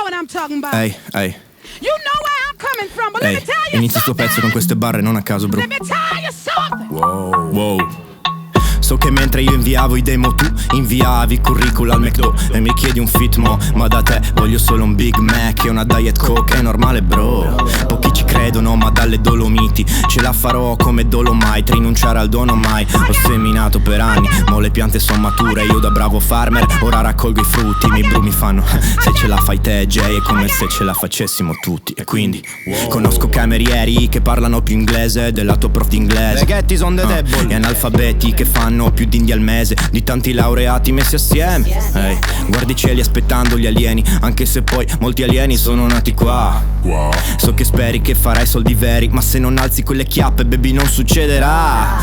what I'm talking about. Ehi, ehi. You know where I'm coming from, but let me tell you inizia sto pezzo con queste barre non a caso, bro. Let me tell you something. Wow, wow. So che mentre io inviavo i demo tu inviavi curricula al McDo e mi chiedi un fit mo, ma da te voglio solo un Big Mac e una Diet Coke, è normale bro. Pochi ci credono ma dalle Dolomiti ce la farò come Dolomite, rinunciare al dono mai. Ho seminato per anni, mo le piante son mature, io da bravo farmer ora raccolgo i frutti. I miei bru mi fanno se ce la fai te Jay è come se ce la facessimo tutti. E quindi conosco camerieri che parlano più inglese della tua prof d'inglese, spaghetti son the devil, e analfabeti che fanno più d'India al mese di tanti laureati messi assieme. Ehi, guardi i cieli aspettando gli alieni, anche se poi molti alieni sono nati qua. So che speri che farai soldi veri, ma se non alzi quelle chiappe baby non succederà.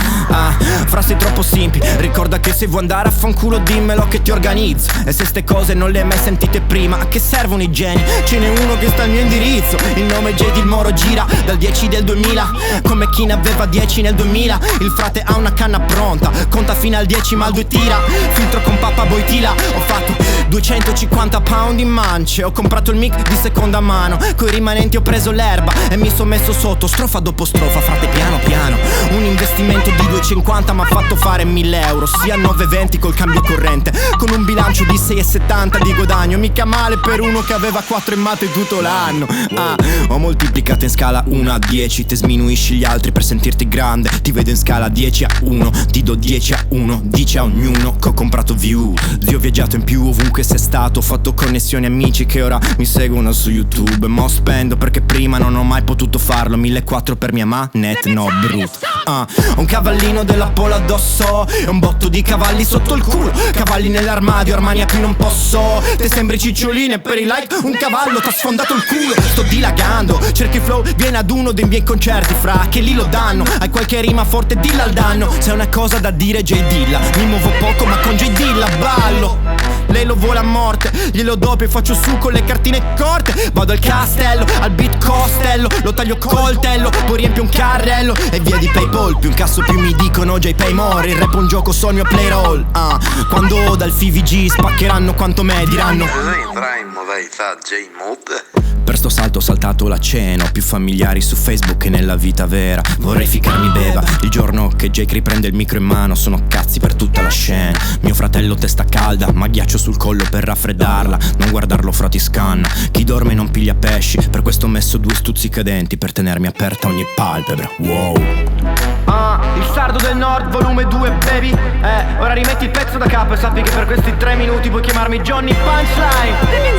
Frasi troppo simpi, ricorda che se vuoi andare a fanculo dimmelo che ti organizzo. E se ste cose non le hai mai sentite prima, a che servono i geni? Ce n'è uno che sta al mio indirizzo, il nome è JD, il Moro gira dal 10 del 2000 come chi ne aveva 10 nel 2000. Il frate ha una canna pronta, conta fino al 10 ma al 2 tira. Filtro con Papa Boitila, ho fatto 250 pound in mance. Ho comprato il mic di seconda mano, coi rimanenti ho preso l'erba e mi son messo sotto strofa dopo strofa, frate piano piano. Un investimento di 250 m'ha fatto fare 1000 euro, sia 9,20 col cambio corrente, con un bilancio di 6,70 di guadagno. Mica male per uno che aveva 4 in mate tutto l'anno. Ho moltiplicato in scala 1 a 10, te sminuisci gli altri per sentirti grande. Ti vedo in scala 10 a 1, ti do 10 a 1, dici a ognuno che ho comprato view. Zio ho viaggiato in più ovunque sei stato, ho fatto connessioni amici che ora mi seguono su YouTube. Ma spendo perché prima non ho mai potuto farlo, 1.400 per mia manette, no brutto. Ho un cavallino della Polo addosso e un botto di cavalli sotto il culo. Cavalli nell'armadio, Armani a più non posso. Te sembri ciccioline per i like, un cavallo t'ha sfondato il culo. Sto dilagando, cerchi flow, vieni ad uno dei miei concerti, fra che lì lo danno. Hai qualche rima forte, dilla al danno. Se hai una cosa da dire J Dilla, mi muovo poco ma con J Dilla ballo. Lei lo vuole a morte, glielo doppio e faccio su con le cartine corte. Vado al castello, al beat costello, lo taglio coltello, poi riempio un carrello e via di PayPal. Più incasso più mi dicono J Pay more, il rap è un gioco, so il mio playroll. Quando dal FVG spaccheranno quanto me diranno entra in modalità J-Mode. Per sto salto ho saltato la cena, ho più familiari su Facebook che nella vita vera. Vorrei ficarmi beva, il giorno che Jake riprende il micro in mano sono cazzi per tutta la scena. Mio fratello testa calda, ma ghiaccio sul collo per raffreddarla. Non guardarlo fra ti scanna, chi dorme non piglia pesci. Per questo ho messo 2 stuzzicadenti per tenermi aperta ogni palpebra. Wow. Il sardo del nord, volume 2 baby. Ora rimetti il pezzo da capo e sappi che per questi 3 minuti puoi chiamarmi Johnny Punchline.